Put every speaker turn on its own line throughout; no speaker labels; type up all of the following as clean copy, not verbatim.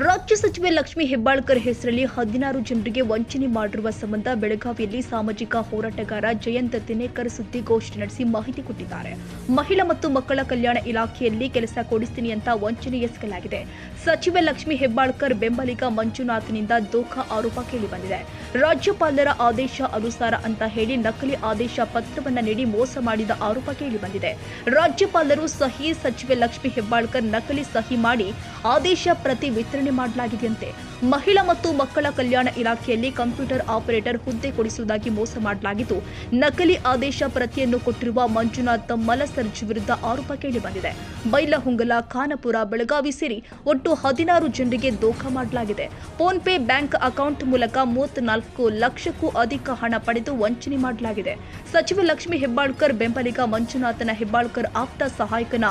ರಾಜ್ಯ ಸಚಿವೆ ಲಕ್ಷ್ಮೀ ಹೆಬ್ಬಾಳ್ಕರ್ ಹೆಸರಲ್ಲಿ 16 ಜನರಿಗೆ ವಂಚನೆ ಮಾಡಿರುವ ಸಂಬಂಧ ಬೆಳಗಾವಿಯಲ್ಲಿ ಸಾಮಾಜಿಕ ಹೋರಾಟಗಾರ ಜಯಂತ್ ತಿನ್ನೇಕರ್ ಸುದ್ದಿಗೋಷ್ಠಿ ನಡೆಸಿ ಮಾಹಿತಿ ಕೊಟ್ಟಿದ್ದಾರೆ. ಮಹಿಳಾ ಮತ್ತು ಮಕ್ಕಳ ಕಲ್ಯಾಣ ಇಲಾಖೆಯಲ್ಲಿ ಕೆಲಸ ಕೊಡಿಸ್ತೀನಿ ಅಂತ ವಂಚನೆ ಎಸಗಲಾಗಿದೆ. ಸಚಿವೆ ಲಕ್ಷ್ಮೀ ಹೆಬ್ಬಾಳ್ಕರ್ ಬೆಂಬಲಿಗ ಮಂಜುನಾಥ್ನಿಂದ ದೋಖಾ ಆರೋಪ ಕೇಳಿಬಂದಿದೆ. ರಾಜ್ಯಪಾಲರ ಆದೇಶ ಅನುಸಾರ ಅಂತ ಹೇಳಿ ನಕಲಿ ಆದೇಶ ಪತ್ರವನ್ನು ನೀಡಿ ಮೋಸ ಮಾಡಿದ ಆರೋಪ ಕೇಳಿಬಂದಿದೆ. ರಾಜ್ಯಪಾಲರು ಸಹಿ, ಸಚಿವೆ ಲಕ್ಷ್ಮೀ ಹೆಬ್ಬಾಳ್ಕರ್ ನಕಲಿ ಸಹಿ ಮಾಡಿ ಆದೇಶ ಪ್ರತಿ ವಿತರಣೆ ಮಾಡಲಾಗಿದೆಯಂತೆ. ಮಹಿಳಾ ಮತ್ತು ಮಕ್ಕಳ ಕಲ್ಯಾಣ ಇಲಾಖೆಯಲ್ಲಿ ಕಂಪ್ಯೂಟರ್ ಆಪರೇಟರ್ ಹುದ್ದೆ ಕೊಡಿಸುವುದಾಗಿ ಮೋಸ ಮಾಡಲಾಗಿದ್ದು, ನಕಲಿ ಆದೇಶ ಪ್ರತಿಯನ್ನು ಕೊಟ್ಟಿರುವ ಮಂಜುನಾಥ್ ಮಲಸರ್ಜಿ ವಿರುದ್ಧ ಆರೋಪ ಕೇಳಿಬಂದಿದೆ. ಬೈಲಹೊಂಗಲ, ಖಾನಾಪುರ, ಬೆಳಗಾವಿ ಸೇರಿ ಒಟ್ಟು 16 ಜನರಿಗೆ ದೋಖಾ ಮಾಡಲಾಗಿದೆ. ಫೋನ್ ಪೇ ಬ್ಯಾಂಕ್ ಅಕೌಂಟ್ ಮೂಲಕ 34 ಲಕ್ಷಕ್ಕೂ ಅಧಿಕ ಹಣ ಪಡೆದು ವಂಚನೆ ಮಾಡಲಾಗಿದೆ. ಸಚಿವೆ ಲಕ್ಷ್ಮೀ ಹೆಬ್ಬಾಳ್ಕರ್ ಬೆಂಬಲಿಗ ಮಂಜುನಾಥನ ಹೆಬ್ಬಾಳ್ಕರ್ ಆಪ್ತ ಸಹಾಯಕನ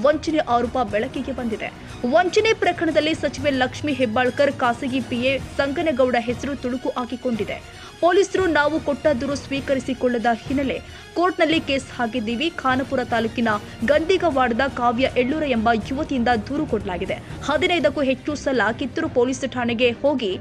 ವಂಚನೆ ಆರೋಪ ಬೆಳಕಿಗೆ ಬಂದಿದೆ. ವಂಚನೆ ಪ್ರಕರಣದಲ್ಲಿ ಸಚಿವೆ ಲಕ್ಷ್ಮೀ ಹೆಬ್ಬಾಳ್ಕರ್ ಖಾಸಗಿ ಪಿಎ ಸಂಗನಗೌಡ ಹೆಸರು ತುಣುಕು ಹಾಕಿಕೊಂಡಿದೆ. ಪೊಲೀಸರು ನಾವು ಕೊಟ್ಟ ದೂರು ಸ್ವೀಕರಿಸಿಕೊಳ್ಳದ ಹಿನ್ನೆಲೆ ಕೋರ್ಟ್ನಲ್ಲಿ ಕೇಸ್ ಹಾಕಿದ್ದೀವಿ. ಖಾನಾಪುರ ತಾಲೂಕಿನ ಗಂದಿಗವಾಡದ ಕಾವ್ಯ ಎಳ್ಳೂರ ಎಂಬ ಯುವತಿಯಿಂದ ದೂರು ಕೊಡಲಾಗಿದೆ. 15ಕ್ಕೂ ಹೆಚ್ಚು ಸಲ ಕಿತ್ತೂರು ಪೊಲೀಸ್ ಠಾಣೆಗೆ ಹೋಗಿ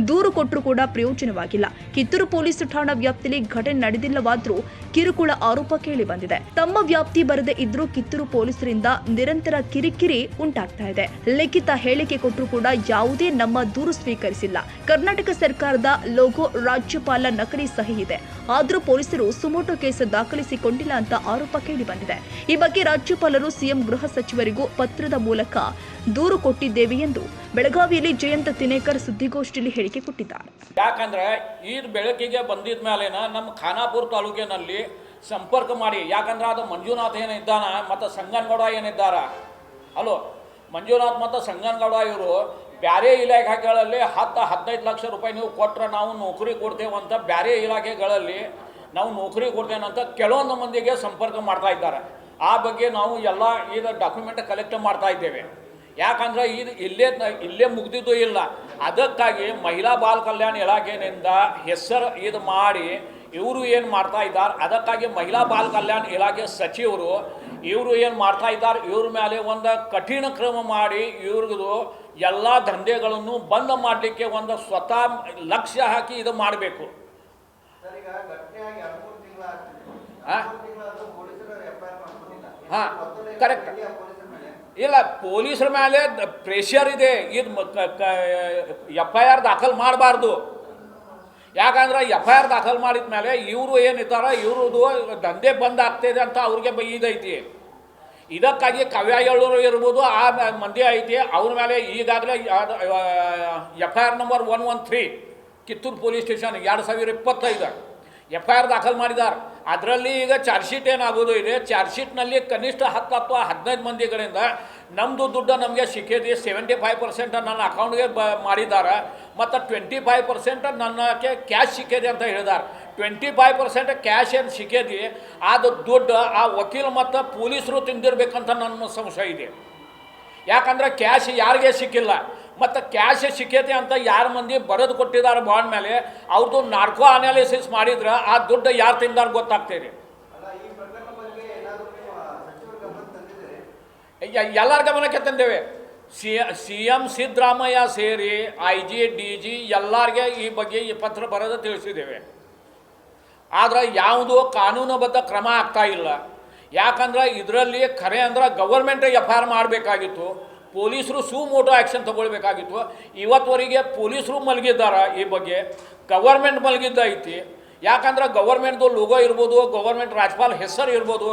ದೂರು ಕೊಟ್ಟರೂ ಕೂಡ ಪ್ರಯೋಜನವಾಗಿಲ್ಲ. ಕಿತ್ತೂರು ಪೊಲೀಸ್ ಠಾಣಾ ವ್ಯಾಪ್ತಿಯಲ್ಲಿ ಘಟನೆ ನಡೆದಿಲ್ಲವಾದರೂ ಕಿರುಕುಳ ಆರೋಪ ಕೇಳಿಬಂದಿದೆ. ತಮ್ಮ ವ್ಯಾಪ್ತಿ ಬರದೇ ಇದ್ರೂ ಕಿತ್ತೂರು ಪೊಲೀಸರಿಂದ ನಿರಂತರ ಕಿರಿಕಿರಿ ಉಂಟಾಗ್ತಾ ಇದೆ. ಲಿಖಿತ ಹೇಳಿಕೆ ಕೊಟ್ಟರೂ ಕೂಡ ಯಾವುದೇ ನಮ್ಮ ದೂರು ಸ್ವೀಕರಿಸಿಲ್ಲ. ಕರ್ನಾಟಕ ಸರ್ಕಾರದ ಲೋಗೋ, ರಾಜ್ಯಪಾಲ ನಕಲಿ ಸಹಿ ಇದೆ. ಆದರೂ ಪೊಲೀಸರು ಸುಮೋಟೋ ಕೇಸ್ ದಾಖಲಿಸಿಕೊಂಡಿಲ್ಲ ಅಂತ ಆರೋಪ ಕೇಳಿಬಂದಿದೆ. ಈ ಬಗ್ಗೆ ರಾಜ್ಯಪಾಲರು, ಸಿಎಂ, ಗೃಹ ಸಚಿವರಿಗೂ ಪತ್ರದ ಮೂಲಕ ದೂರು ಕೊಟ್ಟಿದ್ದೇವೆ ಎಂದು ಬೆಳಗಾವಿಯಲ್ಲಿ ಜಯಂತ್ ತಿನ್ನೇಕರ್ ಸುದ್ದಿಗೋಷ್ಠಿಯಲ್ಲಿ ಹೇಳಿಕೆ ಕೊಟ್ಟಿದ್ದಾರೆ.
ಯಾಕಂದ್ರೆ ಈ ಬೆಳಕಿಗೆ ಬಂದಿದ ಮೇಲೇನ ನಮ್ಮ ಖಾನಾಪುರ ತಾಲೂಕಿನಲ್ಲಿ ಸಂಪರ್ಕ ಮಾಡಿ, ಯಾಕಂದ್ರೆ ಅದು ಮಂಜುನಾಥ್ ಏನಿದ್ದಾನ ಮತ್ತು ಸಂಗನಗೌಡ ಏನಿದ್ದಾರ, ಅಲೋ ಮಂಜುನಾಥ್ ಮತ್ತು ಸಂಗನಗೌಡ ಇವರು ಬೇರೆ ಇಲಾಖೆಗಳಲ್ಲಿ 10-15 ಲಕ್ಷ ರೂಪಾಯಿ ನೀವು ಕೊಟ್ಟರೆ ನಾವು ನೌಕರಿ ಕೊಡ್ತೇವಂತ ಬೇರೆ ಇಲಾಖೆಗಳಲ್ಲಿ ನಾವು ನೌಕರಿ ಕೊಡ್ತೇವಂತ ಕೆಲವೊಂದು ಮಂದಿಗೆ ಸಂಪರ್ಕ ಮಾಡ್ತಾ ಇದ್ದಾರೆ. ಆ ಬಗ್ಗೆ ನಾವು ಎಲ್ಲ ಇದು ಡಾಕ್ಯುಮೆಂಟ್ ಕಲೆಕ್ಟ್ ಮಾಡ್ತಾ ಇದ್ದೇವೆ. ಯಾಕಂದ್ರೆ ಇದು ಇಲ್ಲೇ ಮುಗ್ದಿದ್ದು ಇಲ್ಲ. ಅದಕ್ಕಾಗಿ ಮಹಿಳಾ ಬಾಲ ಕಲ್ಯಾಣ ಇಲಾಖೆಯಿಂದ ಹೆಸರು ಇದು ಮಾಡಿ ಇವರು ಏನು ಮಾಡ್ತಾ ಇದ್ದಾರೆ, ಅದಕ್ಕಾಗಿ ಮಹಿಳಾ ಬಾಲ ಕಲ್ಯಾಣ ಇಲಾಖೆ ಸಚಿವರು ಇವರು ಏನು ಮಾಡ್ತಾ ಇದ್ದಾರೆ, ಇವ್ರ ಮೇಲೆ ಒಂದು ಕಠಿಣ ಕ್ರಮ ಮಾಡಿ ಇವ್ರದ್ದು ಎಲ್ಲ ದಂಧೆಗಳನ್ನು ಬಂದ್ ಮಾಡಲಿಕ್ಕೆ ಒಂದು ಸ್ವತಃ ಲಕ್ಷ್ಯ ಹಾಕಿ ಇದು ಮಾಡಬೇಕು. ಹಾಂ, ಕರೆಕ್ಟ್. ಇಲ್ಲ, ಪೊಲೀಸರ ಮೇಲೆ ಪ್ರೆಷರ್ ಇದೆ. ಇದು FIR ದಾಖಲು ಮಾಡಬಾರ್ದು. ಯಾಕಂದ್ರೆ FIR ದಾಖಲು ಮಾಡಿದ ಮೇಲೆ ಇವರು ಏನಿದ್ದಾರೆ ಇವ್ರದ್ದು ದಂಧೆ ಬಂದ್ ಆಗ್ತಿದೆ ಅಂತ ಅವ್ರಿಗೆ ಇದೈತಿ. ಇದಕ್ಕಾಗಿ ಕಾವ್ಯ ಎಳ್ಳೂರು ಇರ್ಬೋದು, ಆ ಮಂದಿ ಐತಿ, ಅವ್ರ ಮೇಲೆ ಈಗಾಗಲೇ FIR number 113 Kittur police station 2025 FIR ದಾಖಲು ಮಾಡಿದ್ದಾರೆ. ಅದರಲ್ಲಿ ಈಗ ಚಾರ್ಜ್ ಶೀಟ್ ಏನಾಗೋದು ಇದೆ. ಚಾರ್ಜ್ ಶೀಟ್ನಲ್ಲಿ ಕನಿಷ್ಠ 10 ಅಥವಾ 15 ಮಂದಿಗಳಿಂದ ನಮ್ಮದು ದುಡ್ಡು ನಮಗೆ ಸಿಕ್ಕಿದೆ, 75% ನನ್ನ ಅಕೌಂಟ್ಗೆ ಮಾಡಿದ್ದಾರೆ ಮತ್ತು 25% ನನಗೆ ಕ್ಯಾಶ್ ಸಿಕ್ಕಿದೆ ಅಂತ ಹೇಳಿದ್ದಾರೆ. 25% ಕ್ಯಾಶ್ ಏನು ಸಿಕ್ಕಿದೆ, ಅದು ದುಡ್ಡು ಆ ವಕೀಲ ಮತ್ತು ಪೊಲೀಸರು ತಿಂದಿರ್ಬೇಕಂತ ನನ್ನ ಸಂಶಯ ಇದೆ. ಯಾಕಂದ್ರೆ ಕ್ಯಾಶ್ ಯಾರಿಗೆ ಸಿಕ್ಕಿಲ್ಲ ಮತ್ತು ಕ್ಯಾಶ್ ಸಿಕ್ಕೈತೆ ಅಂತ ಯಾರು ಮಂದಿ ಬರೆದು ಕೊಟ್ಟಿದ್ದಾರೆ ಬಾಂಡ್ ಮೇಲೆ, ಅವ್ರದ್ದು ನಾರ್ಕೋ ಅನಾಲಿಸಿಸ್ ಮಾಡಿದ್ರೆ ಆ ದುಡ್ಡು ಯಾರು ತಿಂದಾರ ಗೊತ್ತಾಗ್ತದೆ. ಎಲ್ಲರ ಗಮನಕ್ಕೆ ತಂದೇವೆ. CM ಸಿದ್ದರಾಮಯ್ಯ ಸೇರಿ IG, DG ಎಲ್ಲರಿಗೆ ಈ ಬಗ್ಗೆ ಈ ಪತ್ರ ಬರೆದು ತಿಳಿಸಿದ್ದೇವೆ. ಆದರೆ ಯಾವುದೋ ಕಾನೂನುಬದ್ಧ ಕ್ರಮ ಆಗ್ತಾ ಇಲ್ಲ. ಯಾಕಂದ್ರೆ ಇದರಲ್ಲಿ ಖರೆ ಅಂದ್ರೆ ಗವರ್ಮೆಂಟ್ FIR ಮಾಡಬೇಕಾಗಿತ್ತು, ಪೊಲೀಸರು ಸುಮೋಟೋ ಆ್ಯಕ್ಷನ್ ತಗೊಳ್ಬೇಕಾಗಿತ್ತು. ಇವತ್ತುವರೆಗೆ ಪೊಲೀಸರು ಮಲಗಿದ್ದಾರೆ. ಈ ಬಗ್ಗೆ ಗವರ್ಮೆಂಟ್ ಮಲಗಿದ್ದೈತಿ. ಯಾಕಂದ್ರೆ ಗವರ್ಮೆಂಟ್ದು ಲೋಗೋ ಇರ್ಬೋದು, ಗವರ್ಮೆಂಟ್ ರಾಜ್ಯಪಾಲ ಹೆಸರು ಇರ್ಬೋದು,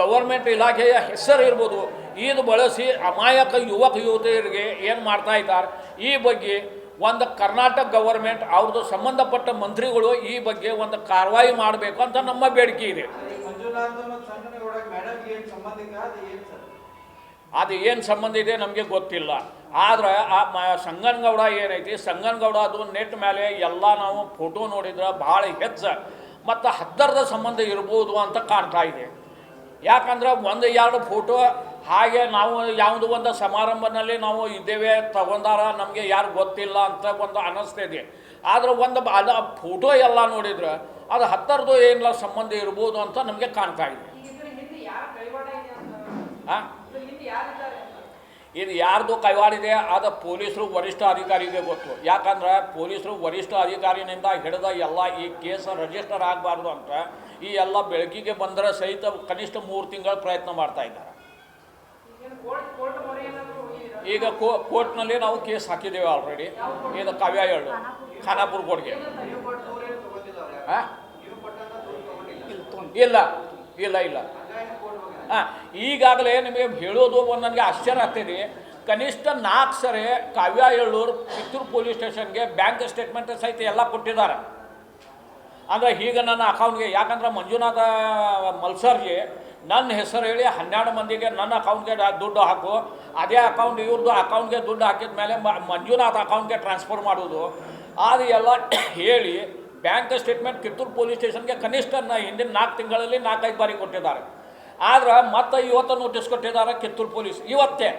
ಗವರ್ಮೆಂಟ್ ಇಲಾಖೆಯ ಹೆಸರು ಇರ್ಬೋದು, ಇದು ಬಳಸಿ ಅಮಾಯಕ ಯುವಕ ಯುವತಿಯರಿಗೆ ಏನು ಮಾಡ್ತಾ ಇದ್ದಾರೆ, ಈ ಬಗ್ಗೆ ಒಂದು ಕರ್ನಾಟಕ ಗವರ್ಮೆಂಟ್ ಅವ್ರದ್ದು ಸಂಬಂಧಪಟ್ಟ ಮಂತ್ರಿಗಳು ಈ ಬಗ್ಗೆ ಒಂದು ಕಾರ್ಯವಾಹಿ ಮಾಡಬೇಕು ಅಂತ ನಮ್ಮ ಬೇಡಿಕೆ ಇದೆ. ಅದು ಏನು ಸಂಬಂಧ ಇದೆ ನಮಗೆ ಗೊತ್ತಿಲ್ಲ. ಆದರೆ ಆ ಸಂಗನಗೌಡ ಏನೈತಿ, ಸಂಗನಗೌಡ ಅದು ನೆಟ್ ಮೇಲೆ ಎಲ್ಲ ನಾವು ಫೋಟೋ ನೋಡಿದ್ರೆ ಭಾಳ ಹೆಚ್ಚು ಮತ್ತು ಹತ್ತಿರದ ಸಂಬಂಧ ಇರ್ಬೋದು ಅಂತ ಕಾಣ್ತಾ ಇದೆ. ಯಾಕಂದ್ರೆ 1-2 ಫೋಟೋ ಹಾಗೆ ನಾವು ಯಾವುದೋ ಒಂದು ಸಮಾರಂಭದಲ್ಲಿ ನಾವು ಇದ್ದೇವೆ ತಗೊಂಡಾರ, ನಮಗೆ ಯಾರು ಗೊತ್ತಿಲ್ಲ ಅಂತ ಒಂದು ಅನ್ನಿಸ್ತಿದೆ. ಆದರೆ ಒಂದು ಅದು ಫೋಟೋ ಎಲ್ಲ ನೋಡಿದ್ರೆ ಅದು ಹತ್ತಿರದ್ದು ಏನಿಲ್ಲ ಸಂಬಂಧ ಇರ್ಬೋದು ಅಂತ ನಮಗೆ ಕಾಣ್ತಾ ಇದೆ. ಹಾಂ, ಇದು ಯಾರ್ದು ಕೈವಾಡಿದೆ ಅದು ಪೊಲೀಸರು ವರಿಷ್ಠ ಅಧಿಕಾರಿಗೆ ಗೊತ್ತು. ಯಾಕಂದ್ರೆ ಪೊಲೀಸರು ವರಿಷ್ಠ ಅಧಿಕಾರಿನಿಂದ ಹಿಡಿದ ಎಲ್ಲ ಈ ಕೇಸ್ ರಿಜಿಸ್ಟರ್ ಆಗಬಾರ್ದು ಅಂತ ಈ ಎಲ್ಲ ಬೆಳಕಿಗೆ ಬಂದರೆ ಸಹಿತ ಕನಿಷ್ಠ 3 ತಿಂಗಳ ಪ್ರಯತ್ನ ಮಾಡ್ತಾ ಇದ್ದಾರೆ. ಈಗ ಕೋರ್ಟ್ನಲ್ಲಿ ನಾವು ಕೇಸ್ ಹಾಕಿದ್ದೇವೆ ಆಲ್ರೆಡಿ. ಇದು ಕಾವ್ಯ ಹೇಳು ಖಾನಾಪುರ ಕೋರ್ಟ್ಗೆ ಇಲ್ಲ ಇಲ್ಲ ಇಲ್ಲ ಹಾಂ. ಈಗಾಗಲೇ ನಿಮಗೆ ಹೇಳೋದು ನನಗೆ ಆಶ್ಚರ್ಯ ಆಗ್ತಿದೆ. ಕನಿಷ್ಠ 4 ಸರಿ ಕಾವ್ಯ ಎಳ್ಳೂರು ಕಿತ್ತೂರು ಪೊಲೀಸ್ ಸ್ಟೇಷನ್ಗೆ ಬ್ಯಾಂಕ್ ಸ್ಟೇಟ್ಮೆಂಟ್ ಸಹಿತ ಎಲ್ಲ ಕೊಟ್ಟಿದ್ದಾರೆ. ಅಂದರೆ ಈಗ ನನ್ನ ಅಕೌಂಟ್ಗೆ, ಯಾಕಂದ್ರೆ ಮಂಜುನಾಥ ಮಲ್ಸರ್ಗೆ ನನ್ನ ಹೆಸರು ಹೇಳಿ 12 ಮಂದಿಗೆ ನನ್ನ ಅಕೌಂಟ್ಗೆ ದುಡ್ಡು ಹಾಕು, ಅದೇ ಅಕೌಂಟ್ ಇವ್ರದ್ದು ಅಕೌಂಟ್ಗೆ ದುಡ್ಡು ಹಾಕಿದ ಮೇಲೆ ಮಂಜುನಾಥ ಅಕೌಂಟ್ಗೆ ಟ್ರಾನ್ಸ್ಫರ್ ಮಾಡೋದು ಅದು ಎಲ್ಲ ಹೇಳಿ ಬ್ಯಾಂಕ್ ಸ್ಟೇಟ್ಮೆಂಟ್ ಕಿತ್ತೂರು ಪೊಲೀಸ್ ಸ್ಟೇಷನ್ಗೆ ಕನಿಷ್ಠ ಹಿಂದಿನ 4 ತಿಂಗಳಲ್ಲಿ 4-5 ಬಾರಿ ಕೊಟ್ಟಿದ್ದಾರೆ. ಆದ್ರೆ ಮತ್ತೆ ಇವತ್ತು ನೋಟಿಸ್ ಕೊಟ್ಟಿದ್ದಾರೆ ಕಿತ್ತೂರು ಪೊಲೀಸ್. ಇವತ್ತೇ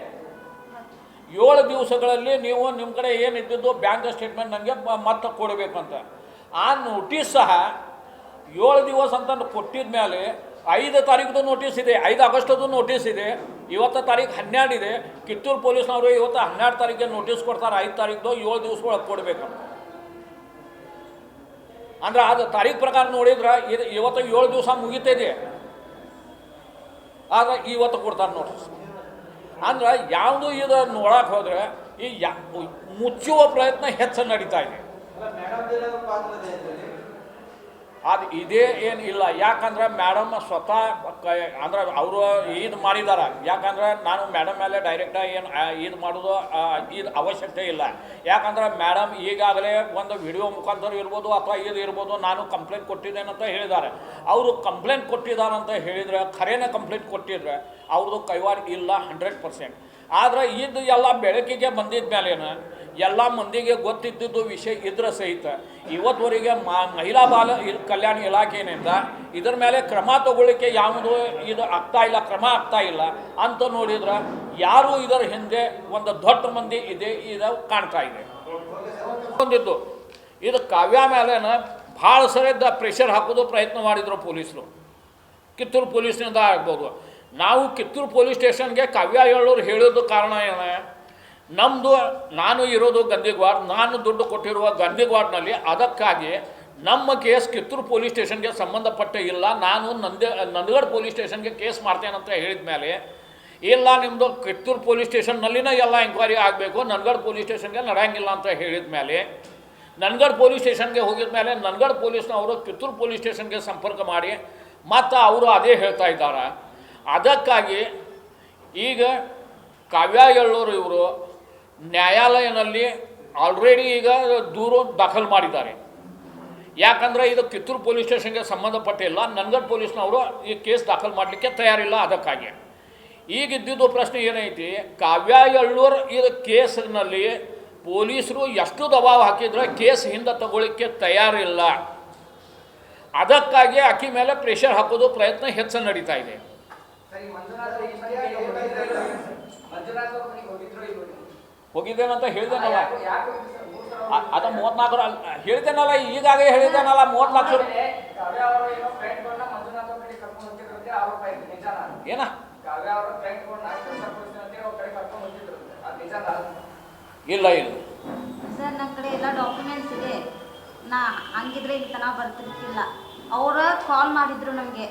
7 ದಿವಸಗಳಲ್ಲಿ ನೀವು ನಿಮ್ಮ ಕಡೆ ಏನಿದ್ದು ಬ್ಯಾಂಕ್ ಸ್ಟೇಟ್ಮೆಂಟ್ ನನಗೆ ಮತ್ತೆ ಕೊಡಬೇಕಂತ. ಆ ನೋಟಿಸ್ ಸಹ 7 ದಿವಸ ಅಂತ ಕೊಟ್ಟಿದ ಮೇಲೆ 5 ತಾರೀಕು ನೋಟಿಸ್ ಇದೆ, 5 ಆಗಸ್ಟದು ನೋಟಿಸ್ ಇದೆ, ಇವತ್ತು ತಾರೀಕು 12 ಇದೆ. ಕಿತ್ತೂರು ಪೊಲೀಸ್ನವರು ಇವತ್ತು 12 ತಾರೀಕಿಗೆ ನೋಟಿಸ್ ಕೊಡ್ತಾರೆ, 5 ತಾರೀಕು 7 ದಿವಸ ಒಳಗೆ ಕೊಡಬೇಕಂತ. ಅಂದ್ರೆ ಅದು ತಾರೀಕು ಪ್ರಕಾರ ನೋಡಿದ್ರೆ ಇದು ಇವತ್ತು 7 ದಿವಸ ಮುಗಿತಿದೆ, ಆದ್ರೆ ಇವತ್ತು ಕೊಡ್ತಾರೆ ನೋಟಿಸ್. ಅಂದ್ರೆ ಯಾವುದು ಇದು ನೋಡಕ್ಕೆ ಹೋದರೆ ಈ ಮುಚ್ಚುವ ಪ್ರಯತ್ನ ಹೆಚ್ಚು ನಡೀತಾ ಇದೆ. ಅದು ಇದೇ ಏನಿಲ್ಲ. ಯಾಕಂದ್ರೆ ಮೇಡಮ್ ಸ್ವತಃ ಅಂದ್ರೆ ಅವರು ಇದು ಮಾಡಿದ್ದಾರೆ. ಯಾಕಂದ್ರೆ ನಾನು ಮೇಡಮ್ ಮೇಲೆ ಡೈರೆಕ್ಟಾಗಿ ಏನು ಇದು ಮಾಡೋದು ಇದು ಅವಶ್ಯಕತೆ ಇಲ್ಲ. ಯಾಕಂದ್ರೆ ಮೇಡಮ್ ಈಗಾಗಲೇ ಒಂದು ವಿಡಿಯೋ ಮುಖಾಂತರ ಇರ್ಬೋದು ಅಥವಾ ಇದು ಇರ್ಬೋದು, ನಾನು ಕಂಪ್ಲೇಂಟ್ ಕೊಟ್ಟಿದ್ದೇನೆ ಅಂತ ಹೇಳಿದ್ದಾರೆ. ಅವರು ಕಂಪ್ಲೇಂಟ್ ಕೊಟ್ಟಿದ್ದಾರೆ ಅಂತ ಹೇಳಿದರೆ, ಖರೇನೇ ಕಂಪ್ಲೇಂಟ್ ಕೊಟ್ಟಿದ್ರೆ ಅವ್ರದ್ದು ಕೈವಾಡ ಇಲ್ಲ 100%. ಆದರೆ ಇದು ಎಲ್ಲ ಬೆಳಕಿಗೆ ಬಂದಿದ್ದ ಮೇಲೇನು ಎಲ್ಲ ಮಂದಿಗೆ ಗೊತ್ತಿದ್ದು ವಿಷಯ ಇದ್ರ ಸಹಿತ ಇವತ್ತುವರೆಗೆ ಮಹಿಳಾ ಬಾಲ ಕಲ್ಯಾಣ ಇಲಾಖೆಯಿಂದ ಇದರ ಮೇಲೆ ಕ್ರಮ ತಗೊಳ್ಳಿಕ್ಕೆ ಯಾವುದು ಇದು ಆಗ್ತಾ ಇಲ್ಲ, ಕ್ರಮ ಆಗ್ತಾ ಇಲ್ಲ ಅಂತ ನೋಡಿದ್ರೆ ಯಾರು ಇದರ ಹಿಂದೆ ಒಂದು ದೊಡ್ಡ ಮಂದಿ ಇದೆ ಇದು ಕಾಣ್ತಾ ಇದೆ. ಬಂದಿದ್ದು ಇದು ಕಾವ್ಯ ಮೇಲೇನ ಭಾಳ ಸರಿ ಪ್ರೆಷರ್ ಹಾಕೋದು ಪ್ರಯತ್ನ ಮಾಡಿದ್ರು ಪೊಲೀಸರು, ಕಿತ್ತೂರು ಪೊಲೀಸ್ನಿಂದ ಆಗ್ಬೋದು. ನಾವು ಕಿತ್ತೂರು ಪೊಲೀಸ್ ಸ್ಟೇಷನ್ಗೆ ಕಾವ್ಯ ಹೇಳೋರು ಹೇಳೋದು ಕಾರಣ ಏನು, ನಮ್ಮದು ನಾನು ಇರೋದು ಗಂದಿಗ್ವಾಡ್, ನಾನು ದುಡ್ಡು ಕೊಟ್ಟಿರುವ ಗಂದಿಗ್ವಾಡ್ನಲ್ಲಿ, ಅದಕ್ಕಾಗಿ ನಮ್ಮ ಕೇಸ್ ಕಿತ್ತೂರು ಪೊಲೀಸ್ ಸ್ಟೇಷನ್ಗೆ ಸಂಬಂಧಪಟ್ಟ ಇಲ್ಲ, ನಾನು ನಂದಗಡ ಪೊಲೀಸ್ ಸ್ಟೇಷನ್ಗೆ ಕೇಸ್ ಮಾಡ್ತೇನೆ ಅಂತ ಹೇಳಿದ ಮೇಲೆ, ಇಲ್ಲ ನಿಮ್ಮದು ಕಿತ್ತೂರು ಪೊಲೀಸ್ ಸ್ಟೇಷನ್ನಲ್ಲಿನ ಎಲ್ಲ ಎಂಕ್ವೈರಿ ಆಗಬೇಕು, ನಂದಗಡ ಪೊಲೀಸ್ ಸ್ಟೇಷನ್ಗೆ ನಡೆಯಂಗಿಲ್ಲ ಅಂತ ಹೇಳಿದ ಮೇಲೆ ನಂದಗಡ ಪೊಲೀಸ್ ಸ್ಟೇಷನ್ಗೆ ಹೋಗಿದ ಮೇಲೆ ನಂದಗಡ ಪೊಲೀಸ್ನವರು ಕಿತ್ತೂರು ಪೊಲೀಸ್ ಸ್ಟೇಷನ್ಗೆ ಸಂಪರ್ಕ ಮಾಡಿ ಮತ್ತು ಅವರು ಅದೇ ಹೇಳ್ತಾ ಇದ್ದಾರೆ. ಅದಕ್ಕಾಗಿ ಈಗ ಕಾವ್ಯ ಎಳ್ಳೂರು ಇವರು ನ್ಯಾಯಾಲಯದಲ್ಲಿ ಆಲ್ರೆಡಿ ಈಗ ದೂರು ದಾಖಲು ಮಾಡಿದ್ದಾರೆ. ಯಾಕಂದರೆ ಇದು ಕಿತ್ತೂರು ಪೊಲೀಸ್ ಸ್ಟೇಷನ್ಗೆ ಸಂಬಂಧಪಟ್ಟಿಲ್ಲ, ನಂದಗಡ ಪೊಲೀಸ್ನವರು ಈ ಕೇಸ್ ದಾಖಲು ಮಾಡಲಿಕ್ಕೆ ತಯಾರಿಲ್ಲ. ಅದಕ್ಕಾಗಿ ಈಗ ಇದ್ದಿದ್ದು ಪ್ರಶ್ನೆ ಏನೈತಿ, ಕಾವ್ಯ ಎಳ್ಳೂರು ಇದು ಕೇಸ್ನಲ್ಲಿ ಪೊಲೀಸರು ಎಷ್ಟು ದಬಾವ್ ಹಾಕಿದ್ರೆ ಕೇಸ್ ಹಿಂದೆ ತಗೊಳ್ಳಿಕ್ಕೆ ತಯಾರಿಲ್ಲ. ಅದಕ್ಕಾಗಿ ಆಕೆ ಮೇಲೆ ಪ್ರೆಷರ್ ಹಾಕೋದು ಪ್ರಯತ್ನ ಹೆಚ್ಚು ನಡೀತಾ ಇದೆ. ಹೋಗಿದ್ದೇನಂತ ಹೇಳ್ದೇನಲ್ಲ, ಅದ 34 ಹೇಳ್ತೇನಲ್ಲ, ಈಗಾಗಲೇ ಹೇಳಿದ್ದೇನಲ್ಲ 30 ಲಕ್ಷ ಏನ ಇಲ್ಲ ಇಲ್ಲ
ಸರ್, ನನ್ನ ಕಡೆ ಎಲ್ಲ ಡಾಕ್ಯುಮೆಂಟ್ಸ್ ಇದೆ. ನಾ ಹಂಗಿದ್ರೆ ಇಲ್ಲಿ ತನಕ ಬರ್ತಿರ್ತಿಲ್ಲ. ಅವ್ರ ಕಾಲ್ ಮಾಡಿದ್ರು ನಮಗೆ,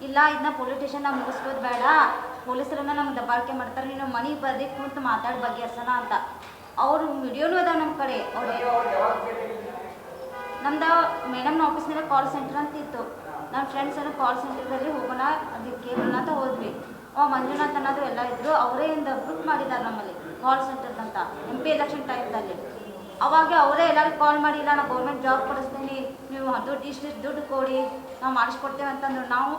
ಇಲ್ಲ ಇದನ್ನ ಪೊಲೀಸ್ ಸ್ಟೇಷನ್ನಾಗ ಮುಗಿಸ್ಬೋದು ಬೇಡ, ಪೊಲೀಸರನ್ನ ನಮ್ಗೆ ದಬ್ಬಾಳಿಕೆ ಮಾಡ್ತಾರೆ, ನೀನು ಮನೆಗೆ ಬರ್ರಿ ಕುಂತು ಮಾತಾಡಿ ಬಗೆಹರ್ಸೋಣ ಅಂತ. ಅವ್ರು ವಿಡಿಯೋನು ಅದಾವ ನಮ್ಮ ಕಡೆ. ನಮ್ದು ಮೇಡಮ್ನ ಆಫೀಸ್ನಲ್ಲಿ ಕಾಲ್ ಸೆಂಟರ್ ಅಂತ ಇತ್ತು. ನನ್ನ ಫ್ರೆಂಡ್ಸ್ ಎಲ್ಲ ಕಾಲ್ ಸೆಂಟರ್ದಲ್ಲಿ ಹೋಗೋಣ ಅದಕ್ಕೆ ಕೇಳೋಣ ಅಂತ ಹೋದ್ವಿ. ಮಂಜುನಾಥ್ ಅನ್ನೋದು ಎಲ್ಲ ಇದ್ರು, ಅವರೇ ಒಂದು ಗ್ರೂಪ್ ಮಾಡಿದ್ದಾರೆ ನಮ್ಮಲ್ಲಿ ಕಾಲ್ ಸೆಂಟರ್ದಂತ MP ಎಲೆಕ್ಷನ್ ಟೈಮ್ದಲ್ಲಿ. ಅವಾಗ ಅವರೇ ಎಲ್ಲರಿಗೂ ಕಾಲ್ ಮಾಡಿ, ಇಲ್ಲ ನಾವು ಗೌರ್ಮೆಂಟ್ ಜಾಬ್ ಕೊಡಿಸ್ತೀನಿ, ನೀವು ದುಡ್ಡು ಇಷ್ಟು ದುಡ್ಡು ಕೊಡಿ, ನಾವು ಮಾಡಿಸ್ಕೊಡ್ತೇವೆ ಅಂತಂದ್ರು. ನಾವು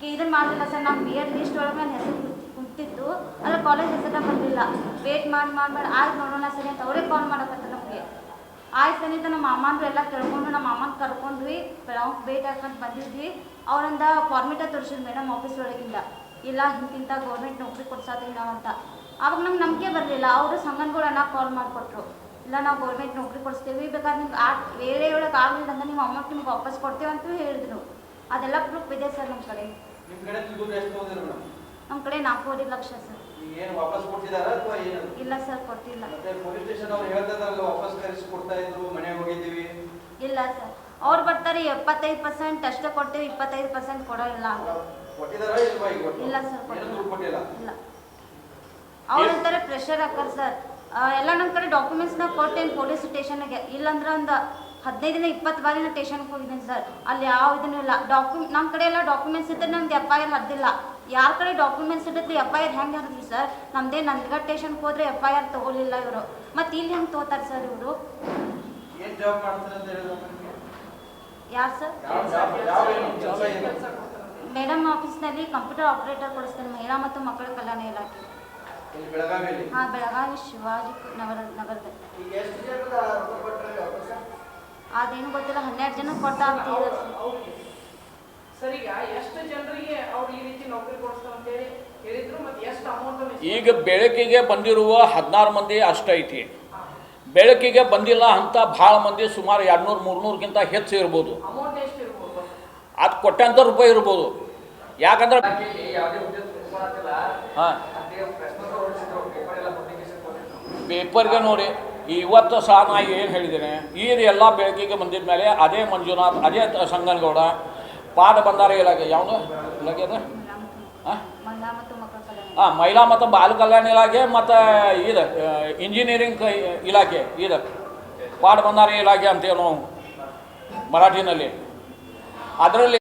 ಇದನ್ನು ಮಾಡಲಿಲ್ಲ ಸರ್, ನಾವು BEd ಲಿಸ್ಟ್ ಒಳಗೆ ನನ್ನ ಹೆಸರು ಕುಂತಿತ್ತು, ಆದರೆ ಕಾಲೇಜ್ ಹೆಸರನ್ನ ಬಂದಿಲ್ಲ. ವೇಟ್ ಮಾಡಿ ಆಯ್ತು ನೋಡೋಣ ಸರಿ ಅಂತ ಅವರೇ ಕಾಲ್ ಮಾಡೋಕತ್ತೆ ನಮಗೆ. ಆಯ್ತು ಸರಿ ಅಂತ ನಮ್ಮ ಅಮ್ಮಂದ್ರು ಎಲ್ಲ ಕೇಳ್ಕೊಂಡು ನಮ್ಮ ಅಮ್ಮನ ಕರ್ಕೊಂಡ್ವಿ, ಅವ್ಕೆ ಭೇಟಿ ಹಾಕೊಂಡು ಬಂದಿದ್ವಿ. ಅವರಿಂದ ಫಾರ್ಮೇಟ ತೋರಿಸಿದ್ರು ಮೇಡಮ್ ಆಫೀಸ್ ಒಳಗಿಂದ, ಇಲ್ಲ ಇಂತಿಂಥ ಗೌರ್ಮೆಂಟ್ ನೌಕರಿ ಕೊಡ್ಸಾತೀವಿ ನಾವು ಅಂತ. ಆವಾಗ ನಮ್ಗೆ ನಂಬಿಕೆ ಬರಲಿಲ್ಲ. ಅವರು ಸಂಘಗಳನ್ನ ಕಾಲ್ ಮಾಡಿಕೊಟ್ರು, ಇಲ್ಲ ನಾವು ಗೌರ್ಮೆಂಟ್ ನೌಕರಿ ಕೊಡಿಸ್ತೀವಿ, ಬೇಕಾದ್ರೆ ನಿಮ್ಗೆ ವೇಳೆ ಒಳಗೆ ಆಗಲಿಲ್ಲ ಅಂದ್ರೆ ನೀವು ಅಮೌಂಟ್ ನಿಮ್ಗೆ ವಾಪಸ್ ಕೊಡ್ತೇವೆ ಅಂತೂ ಹೇಳಿದ್ರು. ಅದೆಲ್ಲ ಪ್ರೂಫ್ ಇದೆ ಸರ್ ನಮ್ಮ ಕಡೆ. ನಮ್ಮ ಕಡೆ 4.5 ಲಕ್ಷ ಸರ್.
ಏನು ವಾಪಸ್ ಕೊಟ್ಟಿದಾರ ಅಥವಾ ಏನು?
ಇಲ್ಲ ಸರ್ ಕೊಟ್ಟಿಲ್ಲ.
ಮತ್ತೆ ಪೊಲೀಸ್ ಸ್ಟೇಷನ್ ಅವ್ರು ಹೇಳ್ತಿದಾರಲ್ಲ ವಾಪಸ್ ಕರೆಸಿ ಕೊಡ್ತಾ ಇದ್ರು, ಮನೆಗೆ ಹೋಗಿದ್ದೀವಿ.
ಇಲ್ಲ ಸರ್, ಅವ್ರು ಬರ್ತಾರೆ 75% ಅಷ್ಟೇ ಕೊಡ್ತೀವಿ, 25% ಕೊಡೋಲ್ಲ ಅಂತ.
ಕೊಟ್ಟಿದಾರ ಇಲ್ವಾ ಈಗ?
ಇಲ್ಲ ಸರ್
ಏನು ದುಡ್ಡು ಕೊಟ್ಟಿಲ್ಲ.
ಇಲ್ಲ, ಅವ್ರು ಅಂತಾರೆ ಪ್ರೆಷರ್ ಹಾಕರ್ ಸರ್. ಎಲ್ಲ ನಮ್ಮ ಕಡೆ ಡಾಕ್ಯುಮೆಂಟ್ಸ್ನ ಕೊಟ್ಟೇನು ಪೊಲೀಸ್ ಸ್ಟೇಷನ್ಗೆ, ಇಲ್ಲಾಂದ್ರೆ ಒಂದು 15-20 ಬಾರಿ ನಾನು ಸ್ಟೇಷನ್ಗೆ ಹೋಗಿದ್ದೀನಿ ಸರ್. ಅಲ್ಲಿ ಯಾವ ಇದನ್ನು ಇಲ್ಲ. ನಮ್ಮ ಕಡೆ ಎಲ್ಲ ಡಾಕ್ಯುಮೆಂಟ್ಸ್ ಇದ್ದರೆ ನಮ್ದು FIR ಹದ್ದಿಲ್ಲ. ಯಾರ ಕಡೆ ಡಾಕ್ಯುಮೆಂಟ್ಸ್ ಇದ್ದೈತಿ FIR ಹೆಂಗೆ ಹರಿದ್ರಿ ಸರ್? ನಮ್ಮದೇ ನಂದಗಡ್ ಸ್ಟೇಷನ್ಗೆ ಹೋದ್ರೆ FIR ತೊಗೊಲಿಲ್ಲ ಇವರು. ಮತ್ತು ಇಲ್ಲಿ ಹೆಂಗೆ ತೊಗೋತಾರೆ ಸರ್ ಇವರು?
ಏನು ಜಾಬ್ ಮಾಡ್ತಾರೆ ಅಂತ ಹೇಳಿದ್ರು?
ಯಾರು ಸರ್?
ಯಾವ
ಮೇಡಮ್ ಆಫೀಸ್ನಲ್ಲಿ ಕಂಪ್ಯೂಟರ್ ಆಪರೇಟರ್ ಕೊಡಿಸ್ತಾರೆ, ಮಹಿಳಾ ಮತ್ತು ಮಕ್ಕಳ ಕಲ್ಯಾಣ ಇಲಾಖೆ.
ಇಲ್ಲಿ ಬೆಳಗಾವಿಯಲ್ಲಿ?
ಹಾಂ, ಬೆಳಗಾವಿ ಶಿವಾಜಿ ನಗರದಲ್ಲಿ.
ಈಗ ಎಷ್ಟು ಜನದ ರೊಕ್ಕ ಕೊಟ್ಟರೆ ವಾಪಸ್?
ಅದೇನು ಗೊತ್ತಿಲ್ಲ, 12 ಜನ ಕೊಟ್ಟ ಅಂತ
ಸರ್. ಈಗ ಎಷ್ಟು ಜನರಿಗೆ ಅವ್ರು ಈ ರೀತಿ ನೌಕರಿ ಕೊಡಿಸ್ತಾರೆ ಅಂತೇಳಿ ಹೇಳಿದ್ರು, ಮತ್ತೆ ಎಷ್ಟು ಅಮೌಂಟ್?
ಈಗ ಬೆಳಕಿಗೆ ಬಂದಿರುವ 16 ಮಂದಿ ಅಷ್ಟೈತಿ. ಬೆಳಕಿಗೆ ಬಂದಿಲ್ಲ ಅಂತ ಭಾಳ ಮಂದಿ, ಸುಮಾರು 200-300ಗಿಂತ ಹೆಚ್ಚು ಇರ್ಬೋದು.
ಅಮೌಂಟ್ ಎಷ್ಟು ಇರ್ಬೋದು?
ಅದು ಕೊಟ್ಟಂಥ ರೂಪಾಯಿ ಇರ್ಬೋದು. ಯಾಕಂದ್ರೆ ಹಾಂ, ಪೇಪರ್ಗೆ ನೋಡಿ ಇವತ್ತು ಸಹ ನಾ ಏನು ಹೇಳಿದ್ದೇನೆ, ಇದು ಎಲ್ಲ ಬೆಳಕಿಗೆ ಬಂದಿದ ಮೇಲೆ ಅದೇ ಮಂಜುನಾಥ್, ಅದೇ ಸಂಗನಗೌಡ, ಪಾಠ ಬಂದಾರ ಇಲಾಖೆ ಯಾವುದು ಇಲಾಖೆ ಅದ? ಹಾಂ,
ಮಹಿಳಾ ಮತ್ತು ಮಕ್ಕಳ ಕಲ್ಯಾಣ.
ಹಾಂ, ಮಹಿಳಾ ಮತ್ತು ಬಾಲ ಕಲ್ಯಾಣ ಇಲಾಖೆ ಮತ್ತು ಇದು ಇಂಜಿನಿಯರಿಂಗ್ ಇಲಾಖೆ, ಇದು ಪಾಠ ಬಂದಾರ ಇಲಾಖೆ ಅಂತೇವೆ ನಾವು ಮರಾಠಿನಲ್ಲಿ. ಅದರಲ್ಲಿ